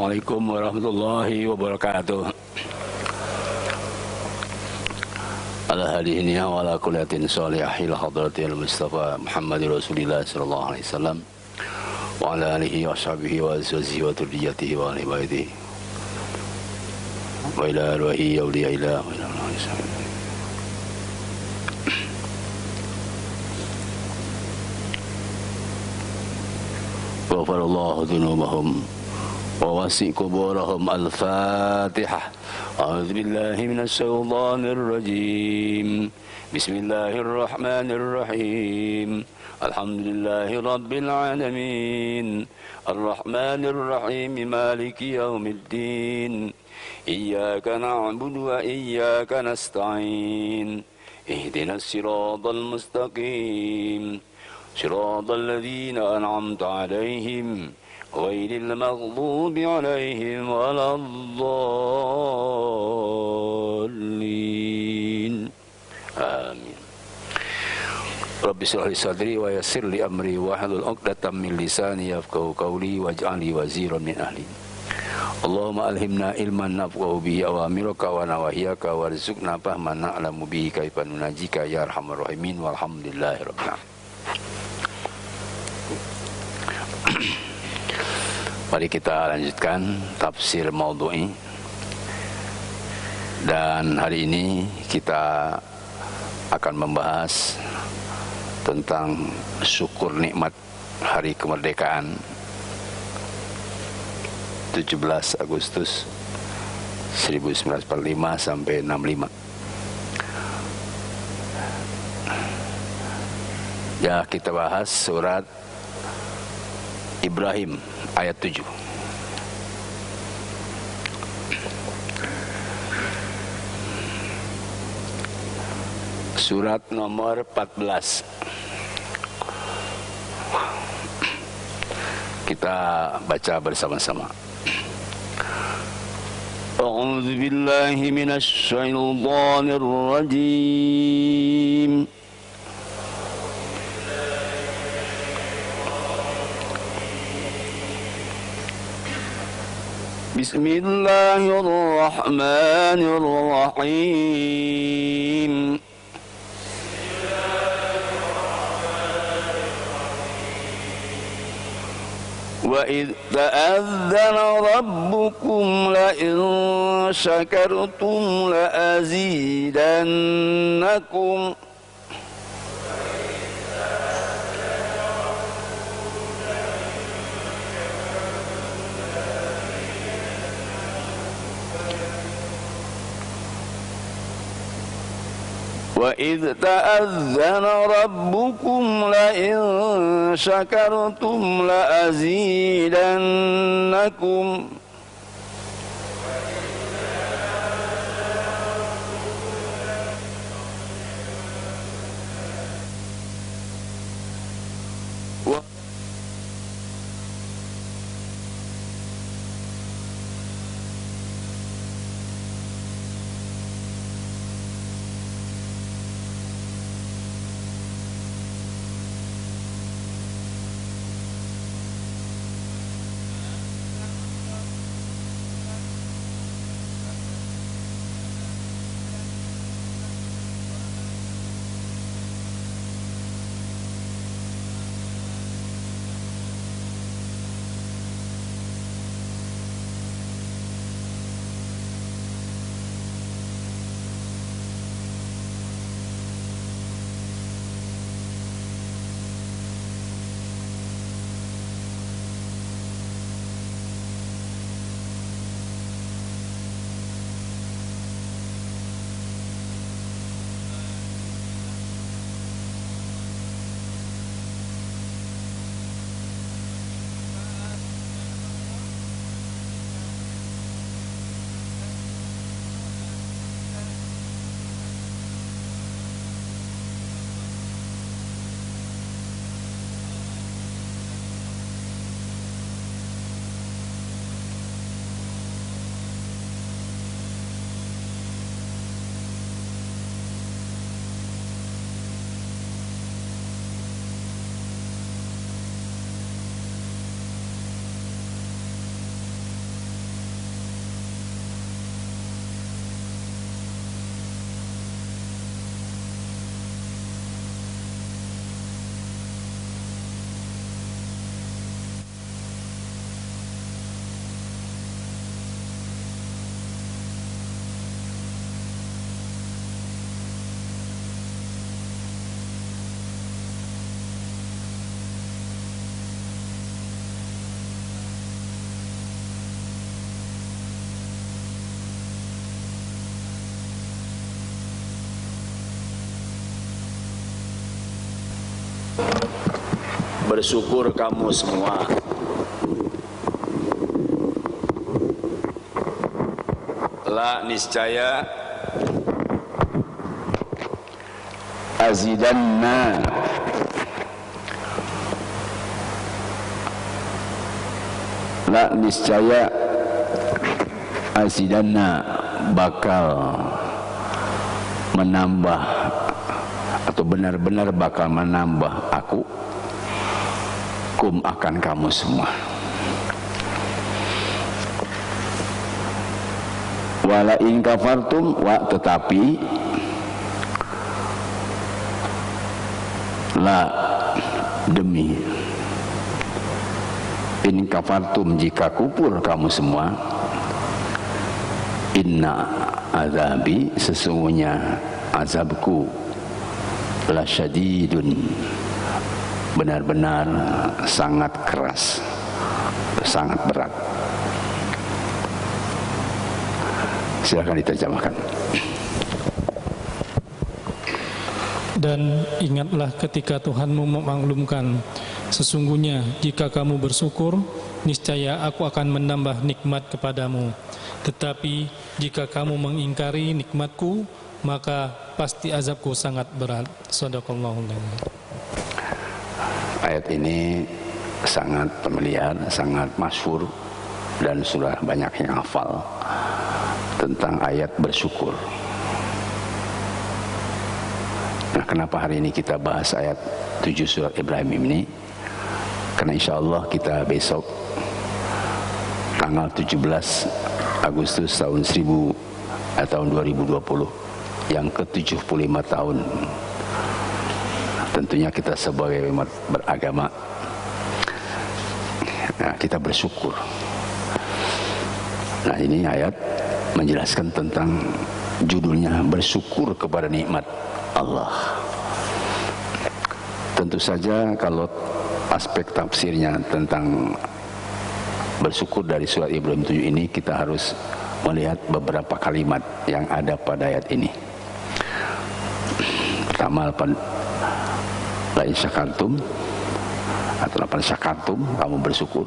Assalamualaikum warahmatullahi wabarakatuh. Ala hadihi wa ala kullatin salihil hadratil Mustafa Muhammad Rasulillah sallallahu alaihi wasallam wa ala alihi wa sahbihi wa azwajihi wa dzurriyyatihi wa ahli baitihi wa ila arwahi awliya ilah wa ila ghafarallahu dzunubahum wa wasi' kuburahum. Al-Fatihah. A'udzu billahi minasy syaithanir rajim. Bismillahirrahmanirrahim. Alhamdulillahi rabbil alamin. Arrahmanir rahim. Maliki yaumiddin. Iyyaka na'budu wa iyyaka nasta'in. Ihdinas siratal mustaqim. Siratal ladzina an'amta 'alaihim ghairil maghdubi 'alaihim waladdallin. Amin. Rabbi shrah li sadri wa yassir li amri wahlul 'uqdatam min lisani yafqahu qawli waj'al li waziran min ahli. Allahumma alhimna ilman nafqahu bihi awamiraka wa nawahiyaka warzuqna fahman na'lamu bihi kaifa nunajika ya arhamar rahimin walhamdulillahi rabbil alamin. Mari kita lanjutkan tafsir maudhu'i. Dan hari ini kita akan membahas tentang syukur nikmat hari kemerdekaan 17 Agustus 1945 sampai 65. Ya, kita bahas surat Ibrahim ayat 7. Surat nomor 14. Kita baca bersama-sama. A'udzu billahi minasy syaithanir rajim. Bismillahirrahmanirrahim. Wa idh ta'adzana rabbukum la in syakartum la azidannakum. وَإِذْ تَأَذَّنَ رَبُّكُمْ لَئِن شَكَرْتُمْ لَأَزِيدَنَّكُمْ. bersyukur kamu semua. La niscaya azidanna la niscaya azidanna bakal menambah atau benar-benar bakal menambah aku kum akan kamu semua. Wala in kafartum wa tetapi la demi in kafartum jika kufur kamu semua inna azabi sesungguhnya azabku la syadidun benar-benar sangat keras, sangat berat. Silakan diterjemahkan. Dan ingatlah ketika Tuhanmu memaklumkan, sesungguhnya jika kamu bersyukur, niscaya aku akan menambah nikmat kepadamu. Tetapi jika kamu mengingkari nikmatku, maka pasti azabku sangat berat. Shadaqallahul adzim. Ayat ini sangat familiar, sangat masyhur dan sudah banyak yang hafal tentang ayat bersyukur. Nah, kenapa hari ini kita bahas ayat 7 surat Ibrahim ini? Karena insya Allah kita besok tanggal 17 Agustus tahun 2020 yang ke-75 tahun. Tentunya kita sebagai umat beragama, nah, kita bersyukur. Nah, ini ayat menjelaskan tentang judulnya bersyukur kepada nikmat Allah. Tentu saja kalau aspek tafsirnya tentang bersyukur dari surat Ibrahim 7 ini, kita harus melihat beberapa kalimat yang ada pada ayat ini. Pertama, la in syakartum atau la syakartum, kamu bersyukur.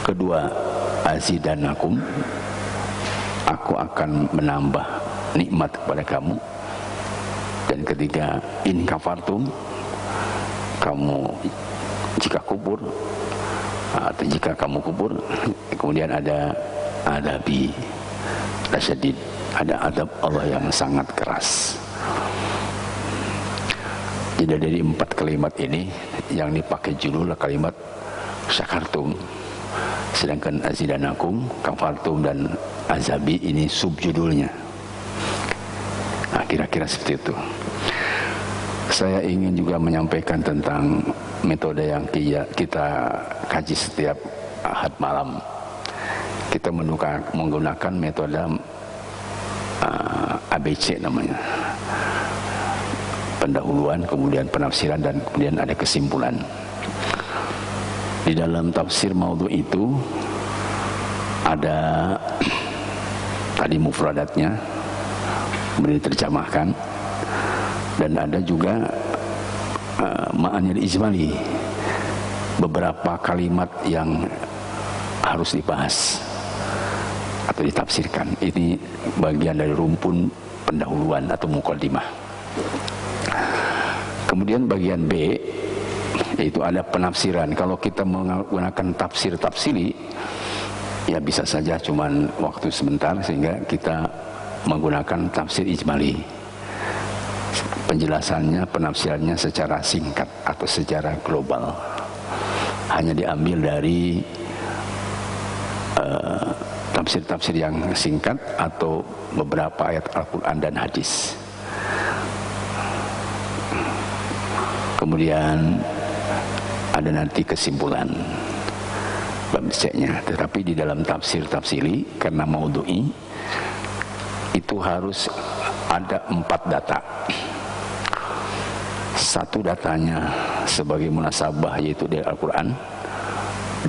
Kedua, azidanakum, aku akan menambah nikmat kepada kamu. Dan ketiga, in kafartum, kamu jika kufur atau jika kamu kufur. Kemudian ada adabi lasyadid, ada adab Allah yang sangat keras. Jadi dari 4 kalimat ini yang dipakai judul kalimat syakartum, sedangkan azidanakum, kafartum dan azabi ini subjudulnya. Nah, kira-kira seperti itu. Saya ingin juga menyampaikan tentang metode yang kita kaji setiap Ahad malam. Kita menggunakan metode ABC namanya. Pendahuluan, kemudian penafsiran, dan kemudian ada kesimpulan. Di dalam tafsir maudhu itu ada tadi mufradatnya, kemudian diterjemahkan, dan ada juga ma'anil ijmali, beberapa kalimat yang harus dibahas atau ditafsirkan. Ini bagian dari rumpun pendahuluan atau muqaddimah. Kemudian bagian B, yaitu ada penafsiran. Kalau kita menggunakan tafsir tafsili, ya bisa saja cuman waktu sebentar, sehingga kita menggunakan tafsir ijmali. Penjelasannya, penafsirannya secara singkat atau secara global, hanya diambil dari tafsir-tafsir yang singkat atau beberapa ayat Al-Quran dan hadis. Kemudian ada nanti kesimpulan bab C-nya. Tetapi di dalam tafsir tafsili, karena maudhu'i, itu harus ada 4 data. Satu datanya sebagai munasabah, yaitu dari Al-Quran,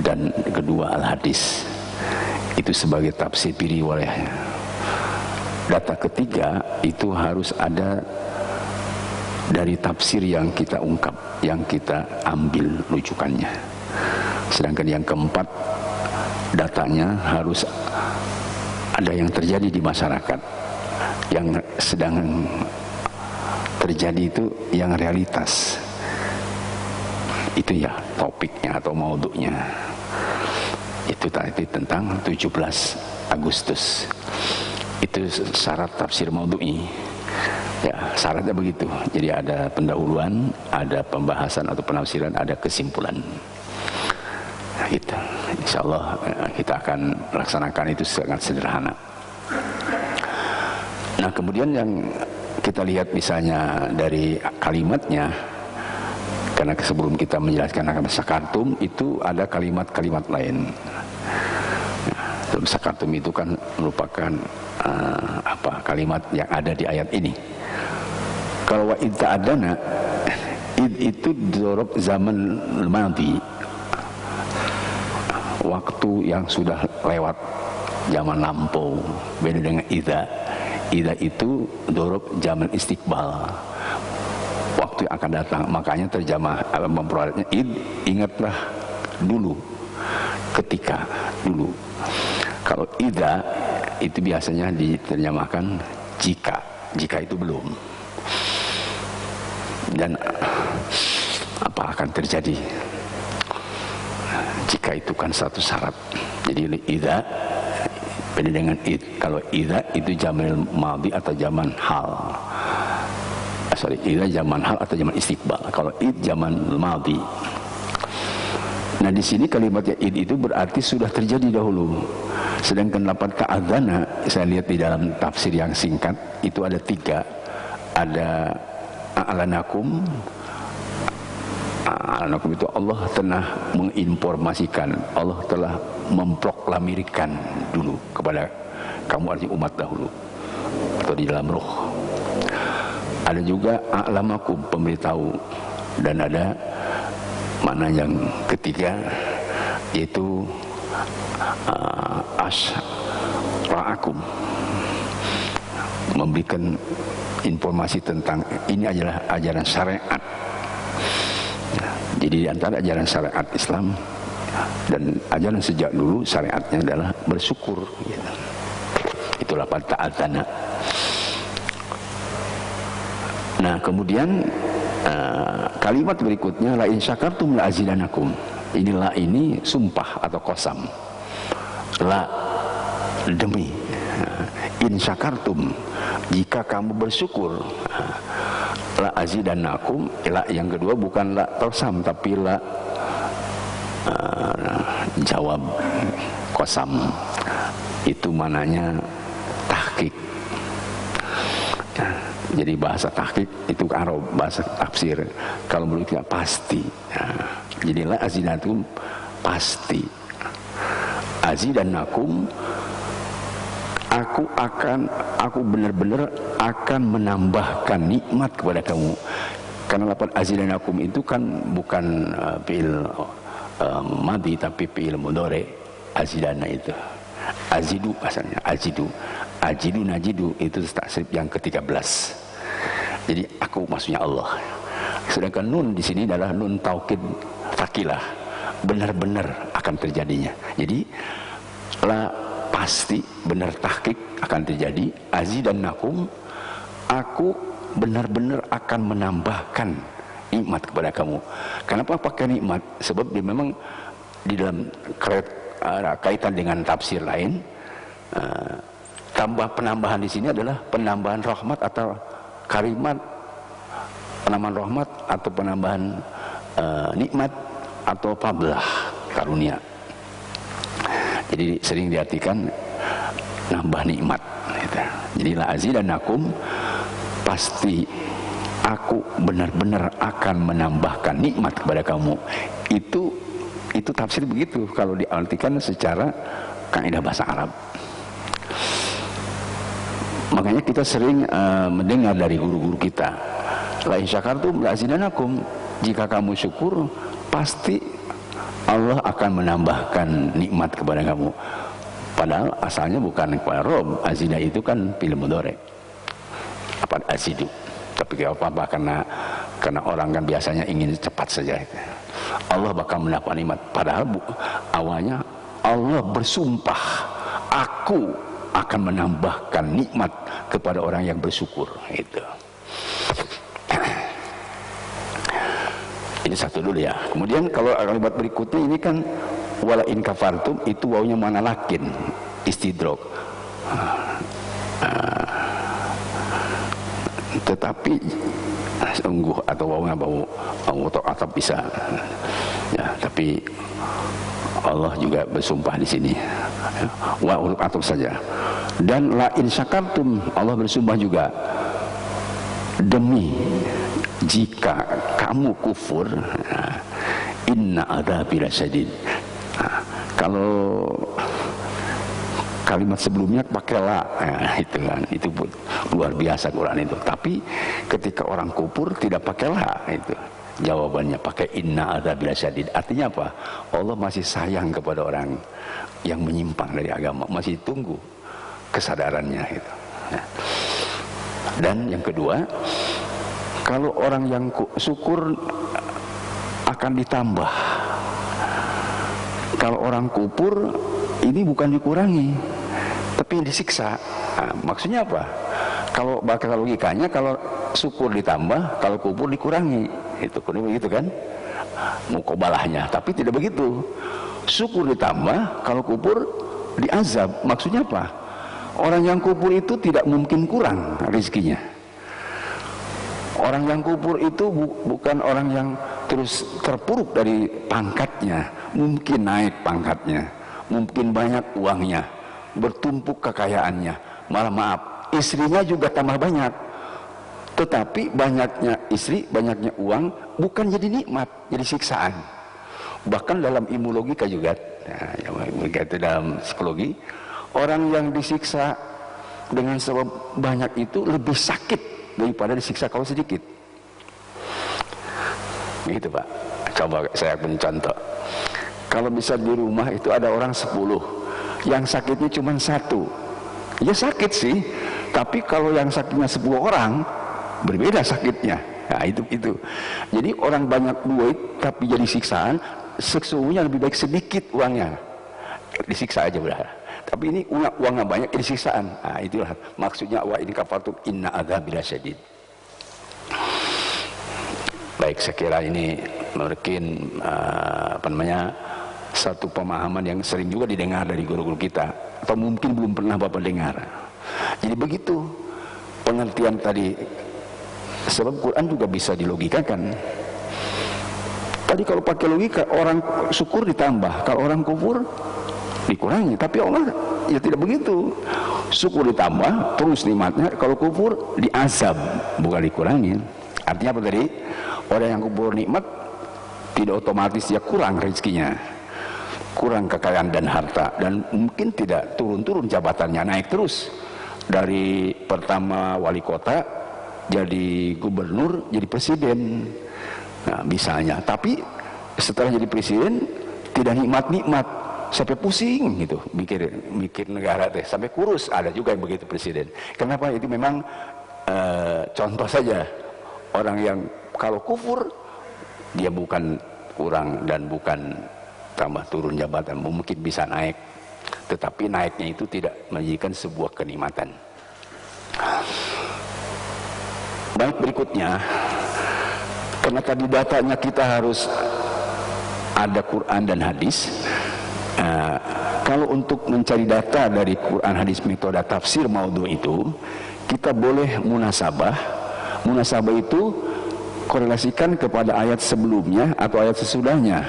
dan kedua Al-Hadis, itu sebagai tafsir riwayahnya. Data ketiga itu harus ada dari tafsir yang kita ungkap, yang kita ambil rujukannya. Sedangkan yang keempat, datanya harus ada yang terjadi di masyarakat, yang sedang terjadi itu yang realitas. Itu ya topiknya atau maudhu'nya. Itu tadi tentang 17 Agustus. Itu syarat tafsir maudhu'i. Ya, syaratnya begitu. Jadi ada pendahuluan, ada pembahasan atau penafsiran, ada kesimpulan. Nah, itu. Insyaallah kita akan laksanakan itu sangat sederhana. Nah, kemudian yang kita lihat misalnya dari kalimatnya, karena sebelum kita menjelaskan akan sakartum itu ada kalimat-kalimat lain. Nah, sakartum itu kan merupakan kalimat yang ada di ayat ini. Kalau wa id ta'adana, id itu dzorob zaman madhi, waktu yang sudah lewat, zaman lampau. Beda dengan idza. Idza itu dzorob zaman istiqbal, waktu yang akan datang. Makanya terjemah memperalatnya id, ingatlah dulu, ketika dulu. Kalau idza itu biasanya diterjemahkan jika itu belum. Dan apa akan terjadi jika itu kan satu syarat. Jadi idza beda dengan id. Kalau idza itu zaman madhi atau zaman hal. Idza zaman hal atau zaman istiqbal. Kalau id zaman madhi. Nah, di sini kalimatnya id itu berarti sudah terjadi dahulu. Sedangkan lafaz ta'adzana, saya lihat di dalam tafsir yang singkat itu ada 3. Ada a'lanakum. A'lanakum itu Allah telah menginformasikan, Allah telah memproklamirkan dulu kepada kamu, arti umat dahulu, atau di dalam roh. Ada juga a'lamakum, pemberitahu. Dan ada makna yang ketiga, yaitu asra'akum, memberikan informasi tentang ini adalah ajaran syariat. Jadi di antara ajaran syariat Islam dan ajaran sejak dulu, syariatnya adalah bersyukur. Itulah ta'adzana. Nah, kemudian kalimat berikutnya la in syakartum la azidanakum. Inilah ini sumpah atau qasam. La, demi. In syakartum, jika kamu bersyukur, la azidanakum. La yang kedua bukan la qasam tapi la jawab qasam. Itu mananya tahqiq. Jadi bahasa tahqiq itu Arab, bahasa tafsir. Kalau menurut kita pasti. Jadi la azidanakum pasti. Azidanakum, aku benar-benar akan menambahkan nikmat kepada kamu. Karena lafaz azidanakum itu kan bukan fi'il madhi tapi fi'il mudhari. Azidana itu azidu, asalnya azidu, ajidu najidu, itu taksib yang ke-13. Jadi aku maksudnya Allah. Sedangkan nun di sini adalah nun taukid takilah, benar-benar akan terjadinya. Jadi la pasti, benar tahqiq akan terjadi. Azidannakum, aku benar-benar akan menambahkan nikmat kepada kamu. Kenapa pakai nikmat? Sebab dia memang di dalam kaitan dengan tafsir lain, penambahan di sini adalah penambahan rahmat atau karimat, penambahan rahmat atau penambahan nikmat atau fadlah, karunia. Jadi sering diartikan nambah nikmat. Jadi la azidannakum, pasti aku benar-benar akan menambahkan nikmat kepada kamu. Itu tafsir begitu kalau diartikan secara kaidah bahasa Arab. Makanya kita sering mendengar dari guru-guru kita, la in syakartum la azidannakum, jika kamu syukur pasti Allah akan menambahkan nikmat kepada kamu. Padahal asalnya bukan kepada Rob. Azida itu kan fi'il mudhari. Apa azidu? Tapi apa? Karena orang kan biasanya ingin cepat saja. Allah bakal mendapat nikmat. Padahal awalnya Allah bersumpah, aku akan menambahkan nikmat kepada orang yang bersyukur. Itu. Ini satu dulu ya. Kemudian kalau kalimat berikutnya ini kan wala in kafartum, itu wawunya mana lakin istidrok. Tetapi sungguh atau wawunya bau atau bisa. Ya, tapi Allah juga bersumpah di sini. Wa huruf atuf saja. Dan la in syakartum, Allah bersumpah juga, demi jika kamu kufur, inna adzabi lasyadid. Kalau kalimat sebelumnya pakai la, itu kan, itu pun luar biasa Quran itu. Tapi ketika orang kufur tidak pakai la, itu jawabannya pakai inna adzabi lasyadid. Artinya apa? Allah masih sayang kepada orang yang menyimpang dari agama, masih tunggu kesadarannya itu. Dan yang kedua, kalau orang yang syukur akan ditambah. Kalau orang kufur ini bukan dikurangi, tapi disiksa. Nah, maksudnya apa? Kalau bakal logikanya, kalau syukur ditambah, kalau kufur dikurangi. Itu begitu kan? Mukobalahnya. Tapi tidak begitu. Syukur ditambah, kalau kufur diazab. Maksudnya apa? Orang yang kufur itu tidak mungkin kurang rezekinya. Orang yang kufur itu bukan orang yang terus terpuruk dari pangkatnya, mungkin naik pangkatnya, mungkin banyak uangnya, bertumpuk kekayaannya, malah maaf, istrinya juga tambah banyak. Tetapi banyaknya istri, banyaknya uang bukan jadi nikmat, jadi siksaan. Bahkan dalam ilmu logika juga, itu dalam psikologi, orang yang disiksa dengan sebab banyak itu lebih sakit daripada disiksa kalau sedikit. Gitu Pak. Coba saya punya contoh. Kalau bisa di rumah itu ada orang 10, yang sakitnya cuma 1. Ya sakit sih, tapi kalau yang sakitnya 10 orang, berbeda sakitnya. Nah itu. Jadi orang banyak duit tapi jadi siksaan, sesungguhnya lebih baik sedikit uangnya, disiksa aja udah. Tapi ini uangnya banyak, jadi siksaan. Nah itulah maksudnya wa in kafartum inna adzabi lasyadid. Baik, saya kira ini mungkin satu pemahaman yang sering juga didengar dari guru-guru kita, atau mungkin belum pernah Bapak dengar. Jadi begitu pengertian tadi, sebab Quran juga bisa dilogikakan. Tadi kalau pakai logika, orang syukur ditambah, kalau orang kufur dikurangi. Tapi Allah ya tidak begitu. Syukur ditambah terus nikmatnya, kalau kufur diazab, bukan dikurangi. Artinya apa tadi? Orang yang kufur nikmat tidak otomatis dia kurang rezekinya, kurang kekayaan dan harta, dan mungkin tidak turun-turun jabatannya, naik terus dari pertama wali kota jadi gubernur, jadi presiden. Nah, misalnya, tapi setelah jadi presiden tidak nikmat-nikmat, sampai pusing gitu, mikir negara teh, sampai kurus. Ada juga yang begitu presiden. Kenapa? Itu memang contoh saja orang yang kalau kufur dia bukan kurang dan bukan tambah turun jabatan, mungkin bisa naik, tetapi naiknya itu tidak menjadikan sebuah kenikmatan. Baik, berikutnya, karena tadi datanya kita harus ada Quran dan hadis. Kalau untuk mencari data dari Quran, hadis, metode tafsir maudhu itu, kita boleh munasabah. Munasabah itu korelasikan kepada ayat sebelumnya atau ayat sesudahnya.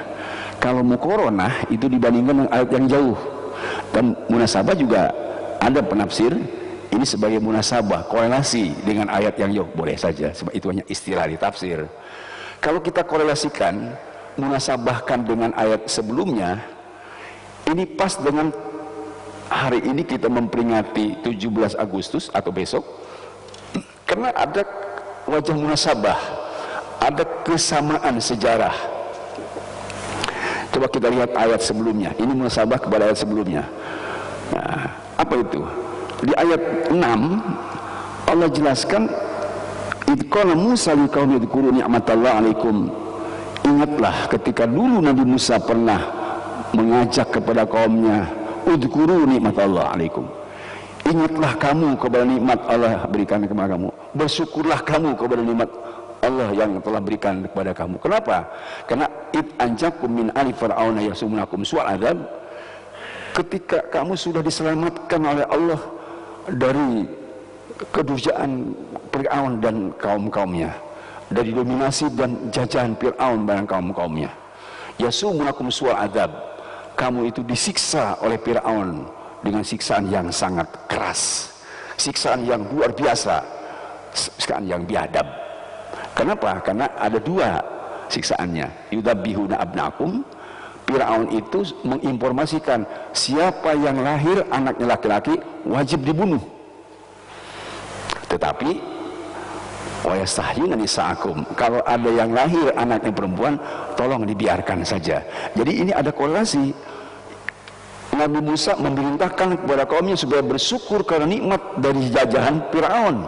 Kalau muqaranah itu dibandingkan dengan ayat yang jauh. Dan munasabah juga ada penafsir ini sebagai munasabah, korelasi dengan ayat yang jauh, boleh saja, sebab itu hanya istilah di tafsir. Kalau kita korelasikan, munasabahkan dengan ayat sebelumnya, ini pas dengan hari ini kita memperingati 17 Agustus atau besok, karena ada wajah munasabah, ada kesamaan sejarah. Coba kita lihat ayat sebelumnya. Ini munasabah kepada ayat sebelumnya. Nah, apa itu? Di ayat 6 Allah jelaskan Idh qala Musa liqaumi dzkuru ni'matallahi 'alaikum. Ingatlah ketika dulu Nabi Musa pernah mengajak kepada kaumnya, udhkuru nikmatallah alaikum. Ingatlah kamu kepada nikmat Allah berikan kepada kamu. Bersyukurlah kamu kepada nikmat Allah yang telah berikan kepada kamu. Kenapa? Karena id anjakum min ali fir'auna yasumunakum su'al adzab. Ketika kamu sudah diselamatkan oleh Allah dari kedurjaan Fir'aun dan kaum-kaumnya, dari dominasi dan jajahan Fir'aun barang kaum-kaumnya. Yasumunakum su'al adzab. Kamu itu disiksa oleh Fir'aun dengan siksaan yang sangat keras, siksaan yang luar biasa, siksaan yang biadab. Kenapa? Karena ada dua siksaannya. Yudabbihuna abnakum. Fir'aun itu menginformasikan siapa yang lahir anaknya laki-laki wajib dibunuh. Tetapi wayastahyuna nisaakum, kalau ada yang lahir anaknya perempuan tolong dibiarkan saja. Jadi ini ada korelasi. Nabi Musa memerintahkan kepada kaumnya supaya bersyukur karena nikmat dari jajahan Fir'aun.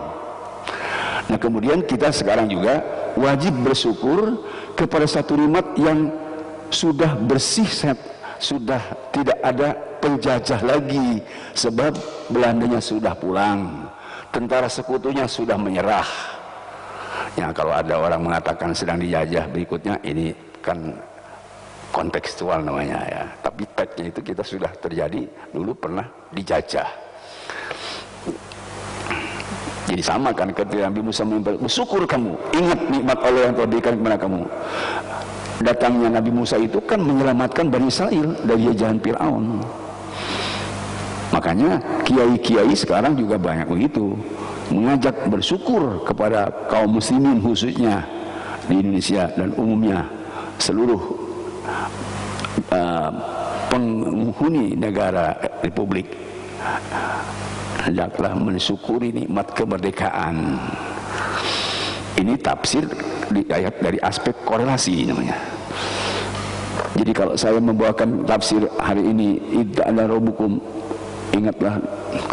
Nah kemudian kita sekarang juga wajib bersyukur kepada satu nikmat yang sudah bersih, sudah tidak ada penjajah lagi, sebab Belandanya sudah pulang, tentara sekutunya sudah menyerah. Ya, kalau ada orang mengatakan sedang dijajah berikutnya, ini kan kontekstual namanya ya. Tapi teksnya itu kita sudah terjadi, dulu pernah dijajah. Jadi sama kan ketika Nabi Musa bersyukur kamu, ingat nikmat Allah yang telah berikan kepada kamu. Datangnya Nabi Musa itu kan menyelamatkan Bani Israel dari jajahan Fir'aun. Makanya kiai-kiai sekarang juga banyak begitu, mengajak bersyukur kepada kaum muslimin khususnya di Indonesia dan umumnya seluruh penghuni negara Republik. Hendaklah mensyukuri nikmat kemerdekaan. Ini tafsir di ayat dari aspek korelasi namanya. Jadi kalau saya membawakan tafsir hari ini, idza ala rabbukum, ingatlah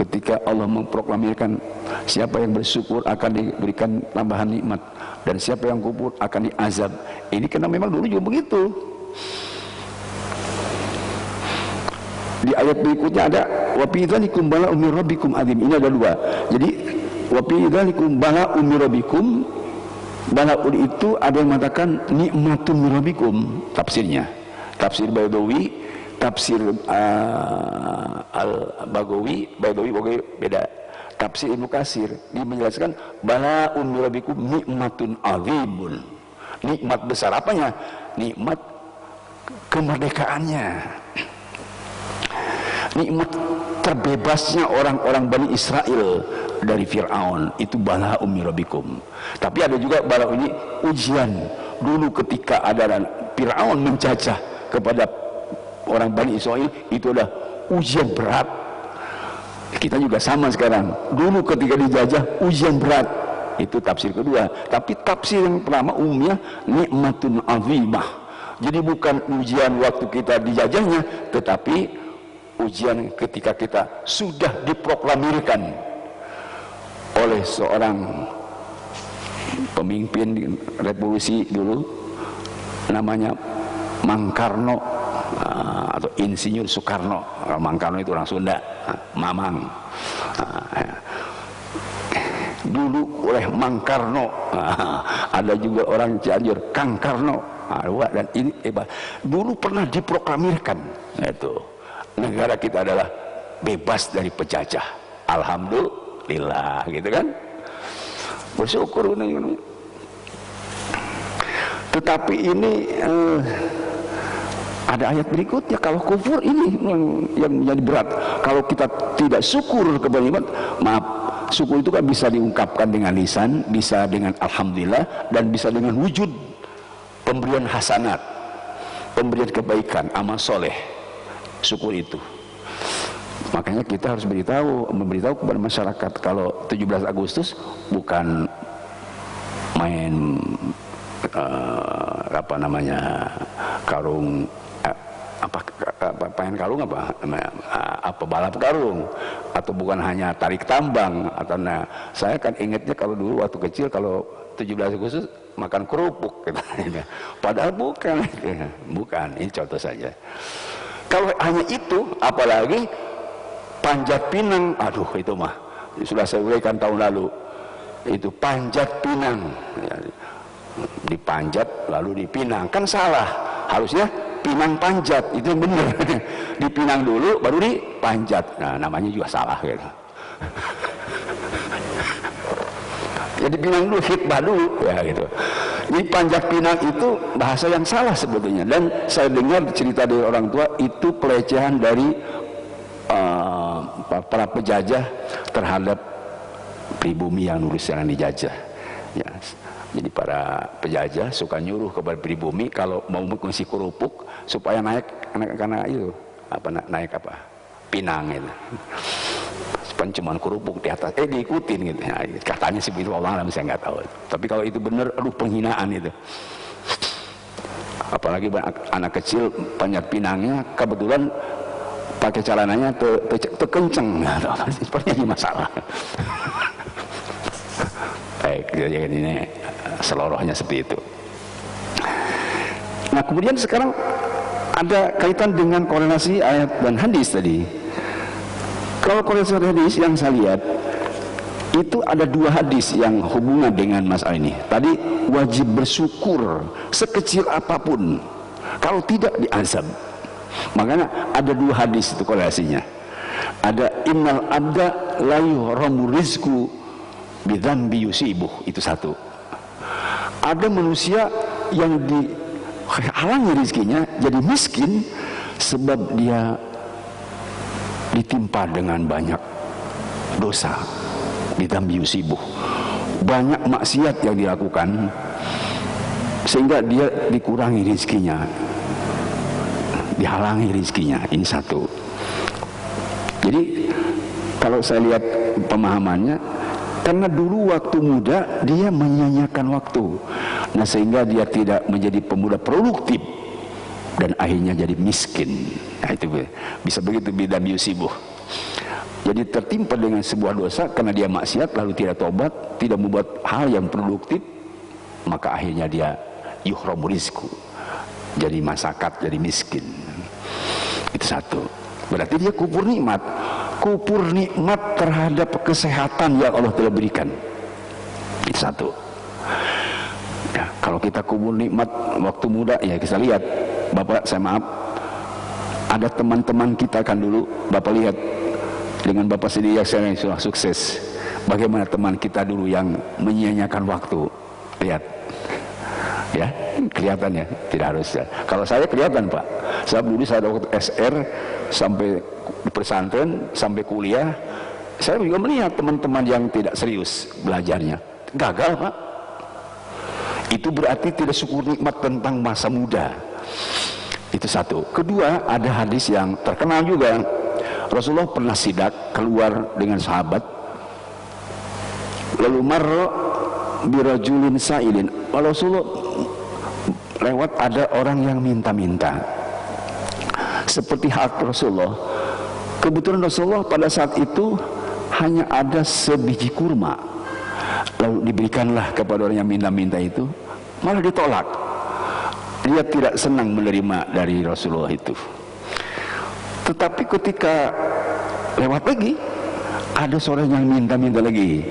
ketika Allah memproklamirkan siapa yang bersyukur akan diberikan tambahan nikmat dan siapa yang kufur akan diazab. Ini karena memang dulu juga begitu. Di ayat berikutnya ada wa fi dzalikum bala'un min rabbikum adzim. Ini ada dua. Jadi wa fi dzalikum bala'un min rabbikum. Bala'un itu ada yang mengatakan nikmatun min rabbikum tafsirnya. Tafsir Baidawi, tafsir Al-Bagawi, Baidawi beda. Tafsir Ibnu Katsir dia menjelaskan bala'un min rabbikum nikmatun azimun. Nikmat besar apanya? Nikmat kemerdekaannya. Nikmat terbebasnya orang-orang Bani Israel dari Fir'aun, itu bala'un min rabbikum. Tapi ada juga bala'un ini ujian. Dulu ketika ada Fir'aun menjajah kepada orang Bani Israel, itu adalah ujian berat. Kita juga sama sekarang. Dulu ketika dijajah ujian berat. Itu tafsir kedua. Tapi tafsir yang pertama umumnya nikmatun azimah. Jadi bukan ujian waktu kita dijajahnya, tetapi ujian ketika kita sudah diproklamirkan oleh seorang pemimpin revolusi dulu, namanya Mang Karno atau Insinyur Soekarno. Mang Karno itu orang Sunda, Mamang. Dulu oleh Mang Karno, ada juga orang Cianjur Kang Karno, dan ini dulu pernah diproklamirkan itu negara kita adalah bebas dari penjajah. Alhamdulillah, gitu kan? Bersyukur. Tetapi ini ada ayat berikutnya, kalau kufur ini yang menjadi berat. Kalau kita tidak syukur kepada nikmat, maaf, syukur itu kan bisa diungkapkan dengan lisan, bisa dengan alhamdulillah, dan bisa dengan wujud pemberian hasanat, pemberian kebaikan, amal soleh. Syukur itu. Makanya kita harus memberitahu kepada masyarakat kalau 17 Agustus bukan main karung pengen kalung apa balap karung, atau bukan hanya tarik tambang, atau saya kan ingatnya kalau dulu waktu kecil kalau 17 Agustus makan kerupuk gitu. Padahal bukan, ini contoh saja. Kalau hanya itu, apalagi panjat pinang, aduh itu mah sudah saya uraikan tahun lalu. Itu panjat pinang, dipanjat lalu dipinang, kan salah. Harusnya pinang panjat, itu yang benar. Dipinang dulu baru dipanjat. Nah, namanya juga salah gitu. Jadi pinang dulu, khitbah dulu ya gitu. Ini panjat pinang itu bahasa yang salah sebetulnya, dan saya dengar cerita dari orang tua itu pelecehan dari para penjajah terhadap pribumi yang dulu sedang dijajah ya. Jadi para penjajah suka nyuruh kepada pribumi kalau mau mengisi kerupuk supaya naik karena itu naik pinang gitu. Kan cuma kerupuk di atas, diikutin gitu ya, katanya sih begitu, Allah alam, saya nggak tahu. Tapi kalau itu benar, aduh penghinaan itu. Apalagi anak kecil panjat pinangnya kebetulan pakai celananya terkenceng, sepertinya ini masalah. Baik, jadi ini selorohnya seperti itu. Nah, kemudian sekarang ada kaitan dengan korelasi ayat dan hadis tadi. Kalau korelasi hadis yang saya lihat itu ada 2 hadis yang hubungan dengan masalah ini. Tadi wajib bersyukur sekecil apapun, kalau tidak diazab. Makanya ada 2 hadis itu korelasinya. Ada innal abda la yuhramu rizqu bidzambi yusibuh, itu satu. Ada manusia yang dihalangi rizkinya jadi miskin sebab dia ditimpa dengan banyak dosa, bidzambi yusibuh, banyak maksiat yang dilakukan sehingga dia dikurangi rizkinya, dihalangi rizkinya. Ini satu. Jadi kalau saya lihat pemahamannya, karena dulu waktu muda dia menyia-nyiakan waktu, nah sehingga dia tidak menjadi pemuda produktif dan akhirnya jadi miskin. Nah, itu bisa begitu, bidzambi yusibuh. Jadi tertimpa dengan sebuah dosa karena dia maksiat lalu tidak tobat, tidak membuat hal yang produktif, maka akhirnya dia yuhramu rizqu, jadi masakat, jadi miskin. Itu satu. Berarti dia kufur nikmat terhadap kesehatan yang Allah telah berikan. Itu satu. Ya, kalau kita kufur nikmat waktu muda, ya kita lihat, Bapak, saya maaf, ada teman-teman kita kan dulu, Bapak lihat dengan Bapak sendiri yang sudah sukses, bagaimana teman kita dulu yang menyia-nyiakan waktu. Lihat ya, kelihatan ya, tidak harus ya. Kalau saya kelihatan Pak, saya dulu saya waktu SR sampai di pesantren sampai kuliah, saya juga melihat teman-teman yang tidak serius belajarnya gagal Pak. Itu berarti tidak syukur nikmat tentang masa muda. Itu satu. Kedua, ada hadis yang terkenal juga. Rasulullah pernah sidak keluar dengan sahabat, lalu marra birajulin sa'ilin. Rasulullah lewat, ada orang yang minta-minta seperti hak Rasulullah. Kebetulan Rasulullah pada saat itu hanya ada sebiji kurma, lalu diberikanlah kepada orang yang minta-minta itu, malah ditolak. Dia tidak senang menerima dari Rasulullah itu. Tetapi ketika lewat lagi, ada seorang yang minta-minta lagi,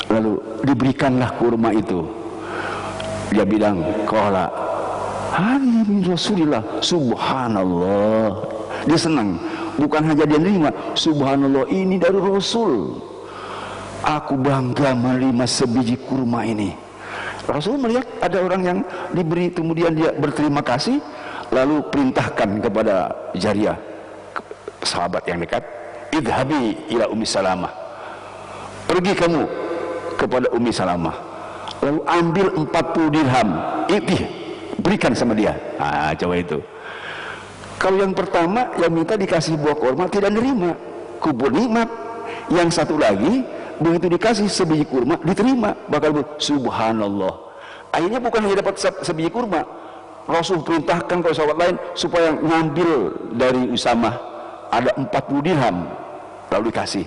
lalu diberikanlah kurma itu. Dia bilang, qala hadhihi min Rasulillah, subhanallah. Dia senang, bukan hanya dia menerima, subhanallah, ini dari Rasul. Aku bangga menerima sebiji kurma ini. Rasul melihat ada orang yang diberi, kemudian dia berterima kasih, lalu perintahkan kepada Jariyah, sahabat yang dekat, idhabi ila Ummi Salamah, pergi kamu kepada Ummi Salamah, lalu ambil 40 dirham, berikan sama dia. Ah, coba itu. Kalau yang pertama yang minta dikasih buah kurma tidak nerima, kubur nikmat. Yang satu lagi begitu dikasih sebiji kurma diterima, bakal subhanallah. Akhirnya bukan hanya dapat sebiji kurma, Rasul perintahkan kepada sahabat lain supaya ngambil dari Usamah ada 40 dirham, lalu dikasih.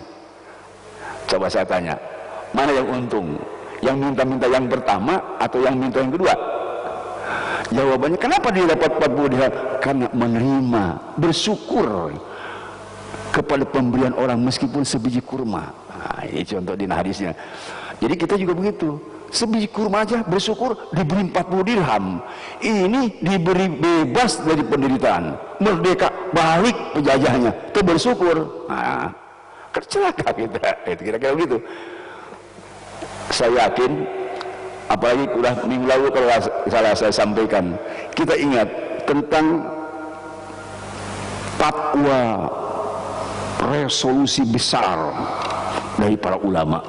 Coba saya tanya, mana yang untung? Yang minta-minta yang pertama atau yang minta yang kedua? Jawabannya, kenapa dia dapat 40 dirham? Karena menerima, bersyukur kepada pemberian orang meskipun sebiji kurma. Nah, ini contoh di hadisnya. Jadi kita juga begitu, sebiji kurma aja bersyukur diberi 40 dirham. Ini diberi bebas dari penderitaan, merdeka, balik penjajahnya, itu bersyukur. Nah, celaka kita, itu kira-kira begitu. Saya yakin, apalagi udah minggu lalu kalau salah saya sampaikan, kita ingat tentang fatwa resolusi besar dari para ulama,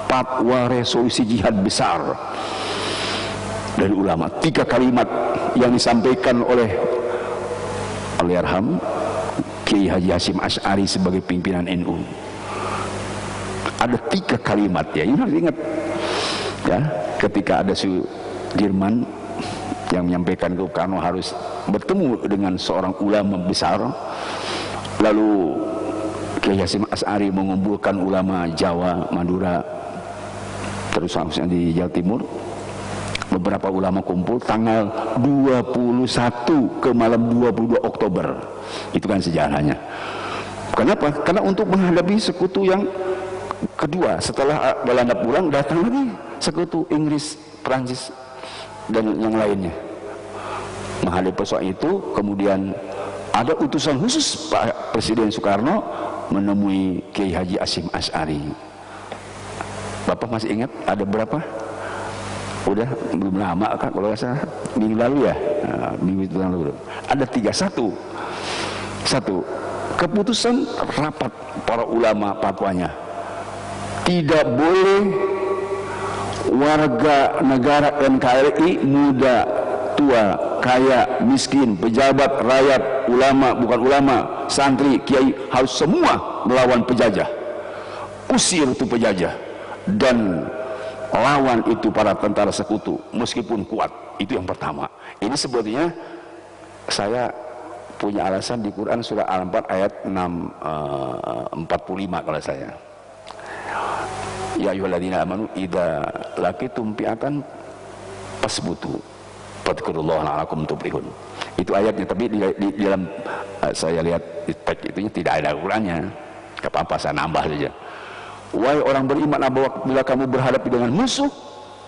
fatwa resolusi jihad besar dari ulama. 3 kalimat yang disampaikan oleh Allahyarham Kiai Haji Hasyim Asy'ari sebagai pimpinan NU. Ada 3 kalimat, ya ini harus ingat ya, ketika ada Sudirman yang menyampaikan ke Soekarno harus bertemu dengan seorang ulama besar, lalu Kiai Hasyim Asy'ari mengumpulkan ulama Jawa, Madura, terus harusnya di Jawa Timur, beberapa ulama kumpul tanggal 21 ke malam 22 Oktober. Itu kan sejarahnya. Kenapa? Karena untuk menghadapi sekutu yang kedua, setelah Belanda pulang datang lagi sekutu Inggris, Prancis dan yang lainnya. Menghadapi persoalan itu, kemudian ada utusan khusus Pak Presiden Soekarno menemui Kiai Haji Hasyim Asy'ari. Bapak masih ingat ada berapa? Udah belum lama kan, kalau nggak salah minggu lalu ya, minggu itu lalu ada 3. Satu, keputusan rapat para ulama fatwanya, tidak boleh warga negara NKRI, muda, tua, kaya, miskin, pejabat, rakyat, ulama, bukan ulama, santri, kiai, harus semua melawan penjajah. Usir itu penjajah dan lawan itu para tentara sekutu meskipun kuat. Itu yang pertama. Ini sebetulnya saya punya alasan di Quran surah Al-Anfal ayat 45 kalau saya. Ya ayyuhalladzina amanu idza laqitum fi'atan fasbutu fadhkurullaha la'allakum tuflihun. Itu ayatnya, tapi di dalam saya lihat di teks itunya tidak ada ukurannya. Enggak apa-apa, saya nambah saja. Wahai orang beriman, apabila kamu berhadapan dengan musuh,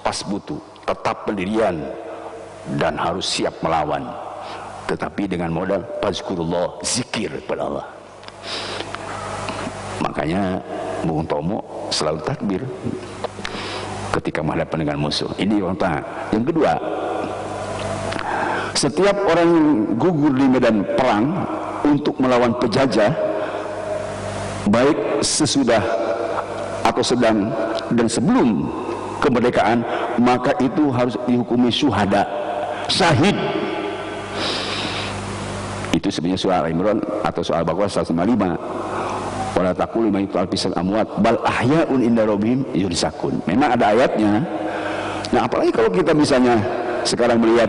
fasbutu, tetap pendirian dan harus siap melawan, tetapi dengan modal fazkurullah, zikir kepada Allah. Makanya Bung Tomo selalu takbir ketika menghadapan dengan musuh. Ini yang pertama. Yang kedua, setiap orang yang gugur di medan perang untuk melawan penjajah, baik sesudah atau sedang dan sebelum kemerdekaan, maka itu harus dihukumi syuhada, syahid. Itu sebenarnya surah Al-Imran atau surah Al-Baqarah 155. Wala taqulu liman yuqtal fisal amwat bal ahya'un inda rabbihim yurzaqun. Memang ada ayatnya. Nah, apalagi kalau kita misalnya sekarang melihat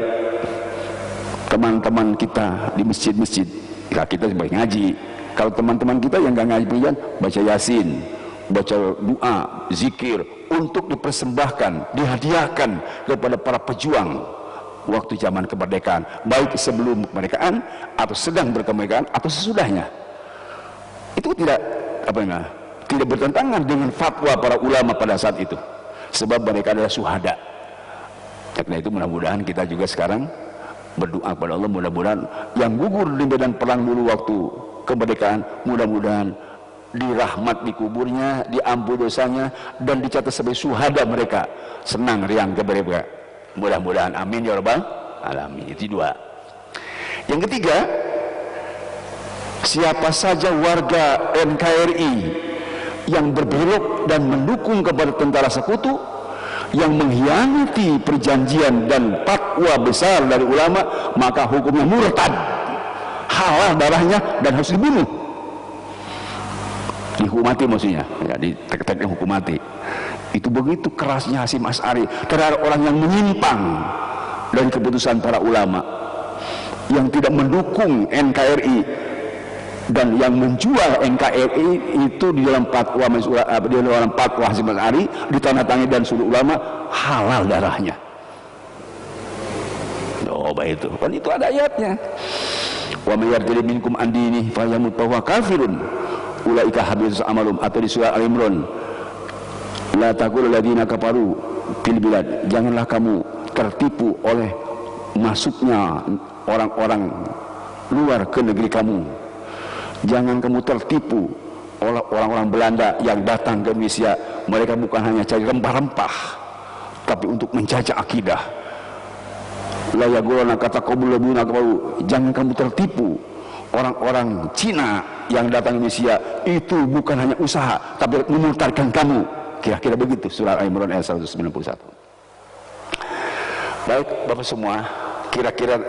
teman-teman kita di masjid-masjid, ya kita sebagai ngaji. Kalau teman-teman kita yang nggak ngaji pilihan, baca Yasin, baca doa, zikir untuk dipersembahkan, dihadiahkan kepada para pejuang waktu zaman kemerdekaan, baik sebelum kemerdekaan atau sedang berkemerdekaan atau sesudahnya. Itu tidak bertentangan dengan fatwa para ulama pada saat itu, sebab mereka adalah syuhada. Karena itu mudah-mudahan kita juga sekarang berdoa kepada Allah, mudah-mudahan yang gugur di medan perang dulu waktu kemerdekaan, mudah-mudahan dirahmat di kuburnya, diampuni dosanya, dan dicatat sebagai syuhada mereka. Senang riang kepada mereka. Mudah-mudahan, amin ya rabbal alamin. Itu dua. Yang ketiga, siapa saja warga NKRI yang berbelok dan mendukung kepada tentara sekutu, yang mengkhianati perjanjian dan fatwa besar dari ulama, maka hukumnya murtad, halal darahnya dan harus dibunuh. Dihukum mati maksudnya, ya, ditek-teknya hukum mati. Itu begitu kerasnya Hasyim Asy'ari terhadap orang yang menyimpang dari keputusan para ulama. yang tidak mendukung NKRI dan yang menjual NKRI itu di dalam fatwa di dalam fatwa Hasyim Asy'ari ditandatangani dan seluruh ulama halal darahnya. Coba itu, kan itu ada ayatnya. Wa may yartad minkum an dinihi fayamut fa huwa kafirun ulaika habitus amalum, atau di surah Al-Imran, la taqul alladziina kafaru fil bilad, janganlah kamu tertipu oleh masuknya orang-orang luar ke negeri kamu. Jangan kamu tertipu oleh orang-orang Belanda yang datang ke Indonesia. Mereka bukan hanya cari rempah-rempah, tapi untuk menjajah akidah. La yaguruna kata qabuluna kamu, jangan kamu tertipu. Orang-orang Cina yang datang ke Indonesia itu bukan hanya usaha, tapi memurtadkan kamu. Kira-kira begitu surah Al-Imran ayat 191. Baik Bapak semua, kira-kira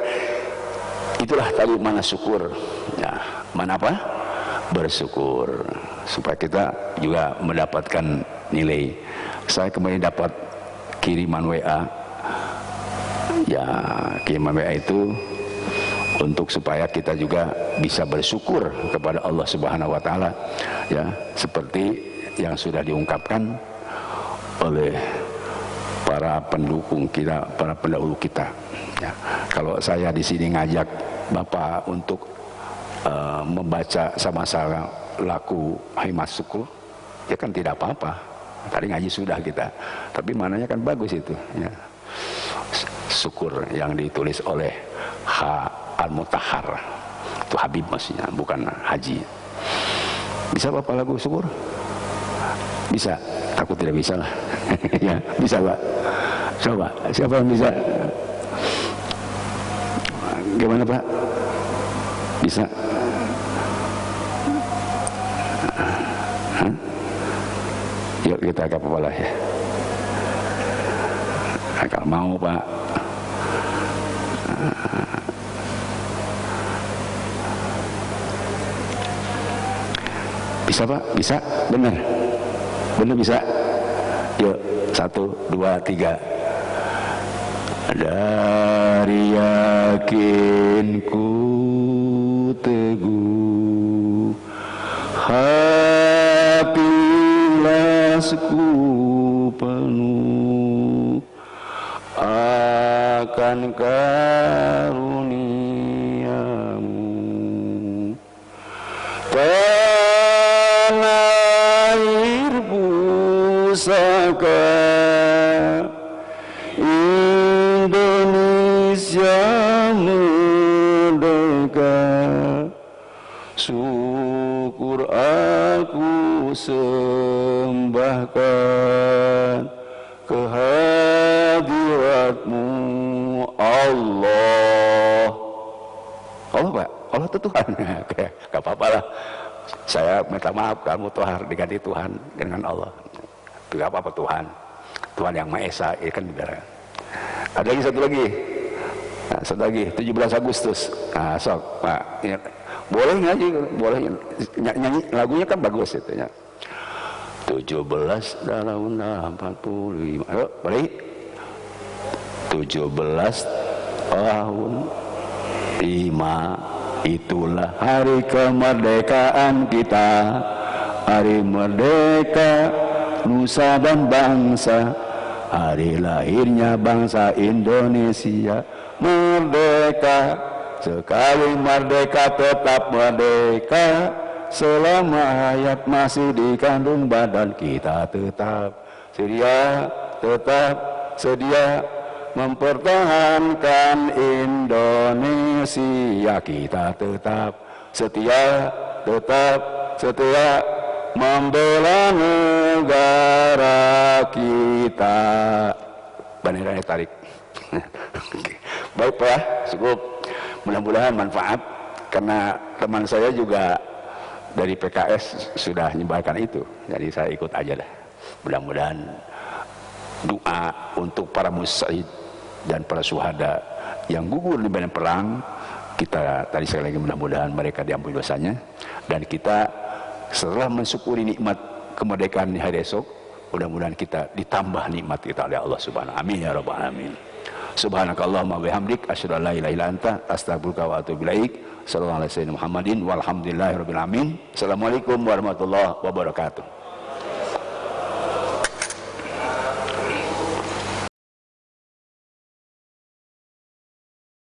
itulah tadi mana syukur. Ya, mana apa? Bersyukur, supaya kita juga mendapatkan nilai. Saya kemarin dapat kiriman WA. Ya, kiriman WA itu untuk supaya kita juga bisa bersyukur kepada Allah Subhanahu wa taala. Ya, seperti yang sudah diungkapkan oleh para pendukung kita, para pendahulu kita. Ya, kalau saya di sini ngajak Bapak untuk membaca sama-sama lagu Himmat Syukur, ya kan tidak apa-apa. Tadi ngaji sudah kita, tapi mananya kan bagus itu. Ya. Syukur yang ditulis oleh H. Al-Mutahhar, itu Habib maksudnya, bukan Haji. Bisa Bapak lagu syukur? Bisa? Takut tidak bisa lah. Ya, bisa Pak. Coba, siapa yang bisa? Gimana Pak? Bisa? Hah? Yuk kita agak apa lah ya. Kalau mau Pak. Bisa Pak? Bisa? Benar? Benar bisa? Yuk, 1, 2, 3. Dari yakinku teguh, hati lasku penuh akan karuniamu. Tanah air pusaka Indonesia merdeka, syukur aku sembahkan kehadiratmu Allah. Allah Pak, Allah itu Tuhan. Gak apa-apa lah, saya minta maaf kamu Tuhar diganti Tuhan dengan Allah. Gak apa-apa, Tuhan yang Maha Esa, ya kan benar. Ada lagi satu lagi. Nah, satu lagi 17 Agustus. Nah, sok Pak, ya, boleh ngaji, boleh nyanyi lagunya kan bagus itu ya. 17 dalam 45. Ayo, balik. 17 tahun 5, itulah hari kemerdekaan kita. Hari merdeka nusa dan bangsa, hari lahirnya bangsa Indonesia. Merdeka, sekali merdeka tetap merdeka. Selama hayat masih dikandung badan kita tetap sedia mempertahankan Indonesia. Kita tetap setia membela negara kita. Banderanya tarik. Baik Pak, cukup. Mudah-mudahan manfaat, karena teman saya juga dari PKS sudah menyebarkan itu, jadi saya ikut aja dah. Mudah-mudahan doa untuk para musyahid dan para syuhada yang gugur di medan perang, kita tadi sekali lagi mudah-mudahan mereka diampuni dosanya, dan kita setelah mensyukuri nikmat kemerdekaan di hari esok, mudah-mudahan kita ditambah nikmat kita oleh Allah Subhanahu. Amin ya rabbal alamin. Subhanakallahumma bihamdik asyhadu an la ilaha illa anta astaghfiruka wa atubu ilaik. Sallallahu alaihi wasallam Muhammadin walhamdulillahirabbil alamin. Assalamualaikum warahmatullahi wabarakatuh.